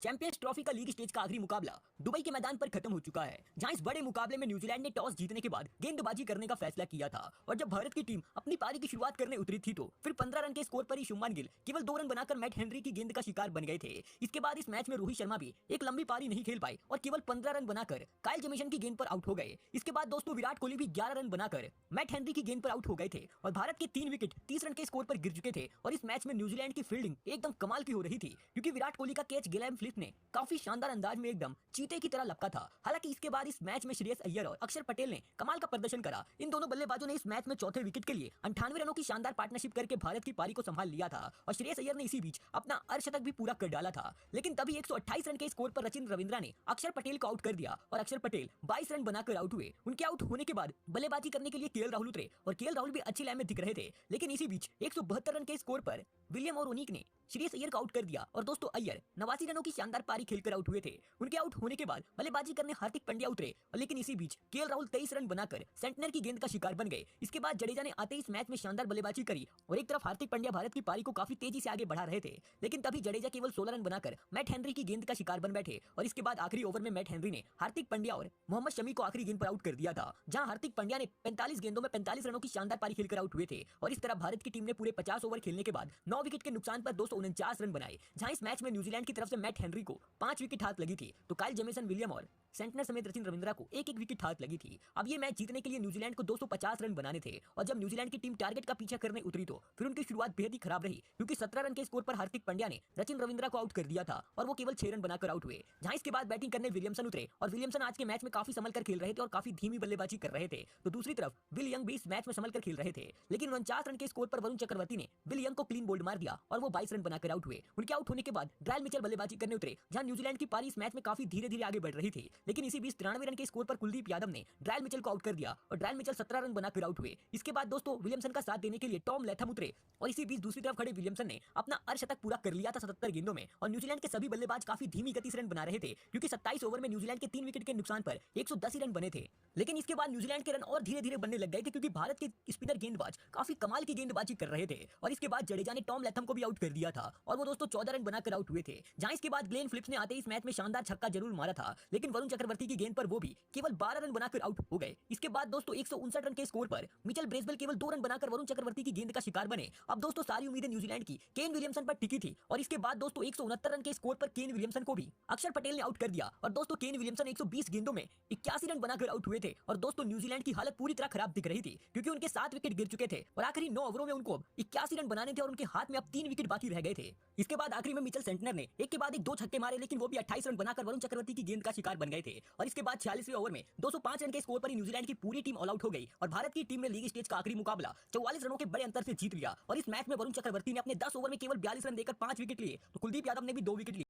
Champions trophy का league stage का आखिरी मुकाबला दुबई के मैदान पर खत्म हो चुका है, जहां इस बड़े मुकाबले में न्यूजीलैंड ने टॉस जीतने के बाद गेंदबाजी करने का फैसला किया था। और जब भारत की टीम अपनी पारी की शुरुआत करने उतरी थी तो फिर 15 रन के स्कोर पर ही शुभमन गिल केवल 2 रन बनाकर मैट हेनरी की गेंद का शिकार बन गए थे। इसके बाद इस मैच में रोहित शर्मा भी एक लंबी पारी नहीं खेल पाए और केवल 15 रन बनाकर काइल जेमिसन की गेंद पर आउट हो गए। इसके बाद दोस्तों विराट कोहली भी 11 रन बनाकर मैट हेनरी की गेंद पर आउट हो गए थे और भारत के 3 विकेट 30 रन के स्कोर पर गिर चुके थे। और इस मैच में न्यूजीलैंड की फील्डिंग एकदम कमाल की हो रही थी, क्योंकि विराट कोहली का कैच गिलेम फिलिप ने काफी शानदार अंदाज में एकदम चीते की तरह लपका था। हालांकि इसके बाद इस मैच में श्रेयस अय्यर और अक्षर पटेल ने कमाल का प्रदर्शन करा। इन दोनों बल्लेबाजों ने इस मैच में चौथे विकेट के लिए 98 रनों की शानदार पार्टनरशिप करके भारत की पारी को संभाल लिया था और श्रेयस अय्यर ने इसी बीच अपना अर्धशतक भी पूरा कर डाला था। लेकिन तभी 128 रन के स्कोर पर रचिन रविंद्रा ने अक्षर पटेल को आउट कर दिया और अक्षर पटेल 22 रन बनाकर आउट हुए। उनके आउट होने के बाद बल्लेबाजी करने के लिए केएल राहुल उतरे और केएल राहुल भी अच्छी लाइन में दिख रहे थे। लेकिन इसी बीच 172 रन के स्कोर पर विलियम और ओनिक ने श्रेयस अय्यर को आउट कर दिया और दोस्तों अय्यर 89 रनों की शानदार पारी खेलकर आउट हुए थे। उनके आउट होने के बाद बल्लेबाजी करने हार्दिक पांड्या उतरे, लेकिन इसी बीच केएल राहुल 23 रन बनाकर सेंटनर की गेंद का शिकार बन गए। इसके बाद जडेजा ने आते इस मैच में शानदार बल्लेबाजी करी और एक तरफ हार्दिक पांड्या भारत की पारी को काफी तेजी से आगे बढ़ा रहे थे। लेकिन तभी जडेजा केवल 16 रन बनाकर मैट हेनरी की गेंद का शिकार बन बैठे और इसके बाद आखिरी ओवर में मैट हेनरी ने हार्दिक पांड्या और मोहम्मद शमी को आखिरी गेंद पर आउट कर दिया था, जहां हार्दिक पांड्या ने 45 गेंदों में 45 रनों की शानदार पारी खेलकर आउट हुए थे। और इस तरह भारत की टीम ने पूरे 50 ओवर खेलने के बाद 9 विकेट के नुकसान पर 249 रन बनाए, जहां इस मैच में न्यूजीलैंड की तरफ से मैट हेनरी को 5 विकेट हाथ लगी थी तो काइल जेमिसन, विलियम और सेंटनर समेत रचिन रविंद्रा को एक एक विकेट हाथ लगी थी। अब ये मैच जीतने के लिए न्यूजीलैंड को 250 रन बनाने थे और जब न्यूजीलैंड की टीम टारगेट का पीछा करने उतरी तो फिर उनकी शुरुआत बेहद ही खराब रही, क्योंकि 17 रन के स्कोर पर हार्दिक पांड्या ने रचिन रविंद्रा को आउट कर दिया था और वो केवल 6 रन बनाकर आउट हुए। जहां इसके बाद बैटिंग करने विलियमसन उतरे और विलियमसन आज के मैच में काफी संभल कर खेल रहे थे और काफी धीमी बल्लेबाजी कर रहे थे। तो दूसरी तरफ विल यंग भी इस मैच में संभल कर खेल रहे थे, लेकिन 49 रन के स्कोर पर वरुण चक्रवर्ती ने विल यंग को क्लीन बोल्ड मार दिया और वो 22 रन बनाकर आउट हुए। उनके आउट होने के बाद ड्रायल मिचेल बल्लेबाजी करने उतरे, जहां न्यूजीलैंड की पारी इस मैच में काफी धीरे धीरे आगे बढ़ रही थी। लेकिन इसी बीच 93 रन के स्कोर पर कुलदीप यादव ने ड्रायल मिचेल को आउट कर दिया और ड्रायल मिचेल 17 रन बनाकर आउट हुए। इसके बाद दोस्तों विलियमसन का साथ देने के लिए टॉम लैथम उतरे और इसी बीच दूसरी तरफ खड़े विलियमसन ने अपना अर्धशतक पूरा कर लिया था 77 गेंदों में। और न्यूजीलैंड के सभी बल्लेबाज काफी धीमी गति से रन बना रहे थे, क्योंकि 27 ओवर में न्यूजीलैंड के 3 विकेट के नुकसान पर 110 ही रन बने थे। लेकिन इसके बाद न्यूजीलैंड के रन और धीरे धीरे बनने लग गए थे, क्योंकि भारत के स्पिनर गेंदबाज काफी कमाल की गेंदबाजी कर रहे थे। और इसके बाद जडेजा ने टॉम लैथम को भी आउट कर दिया था और वो दोस्तों 14 रन बनाकर आउट हुए थे। जहां इसके बाद ग्लेन फिलिप्स ने आते इस मैच में शानदार छक्का जरूर मारा था, लेकिन वरुण चक्रवर्ती की गेंद पर वो भी केवल 12 रन बनाकर आउट हो गए। इसके बाद दोस्तों 159 रन के स्कोर पर मिचेल ब्रेसवेल केवल 2 रन बनाकर वरुण चक्रवर्ती की गेंद का शिकार बने। अब दोस्तों सारी उम्मीदें न्यूजीलैंड की केन विलियमसन पर टिकी थी और इसके बाद दोस्तों 169 रन के स्कोर पर केन विलियमसन को भी अक्षर पटेल ने आउट कर दिया और दोस्तों केन विलियमसन 120 गेंदों में 81 रन बनाकर आउट हुए थे। और दोस्तों न्यूजीलैंड की हालत पूरी तरह खराब दिख रही थी, क्योंकि उनके 7 विकेट गिर चुके थे और आखिरी 9 ओवरों में उनको 81 रन बनाने थे और उनके हाथ में अब 3 विकेट बाकी रह गए थे। इसके बाद आखिरी में मिचेल सेंटनर ने एक के बाद एक 2 छक्के मारे, लेकिन वो भी 28 रन बनाकर वरुण चक्रवर्ती की गेंद का शिकार बन गए थे। और इसके बाद 46वें ओवर में 205 रन के स्कोर पर न्यूजीलैंड की पूरी टीम ऑल आउट हो गई और भारत की टीम ने लीग स्टेज का आखिरी मुकाबला 44 रनों के बड़े अंतर से जीत लिया। और इस मैच में वरुण चक्रवर्ती ने अपने 10 ओवर में केवल 42 रन देकर 5 विकेट लिए तो कुलदीप यादव ने भी 2 विकेट लिए।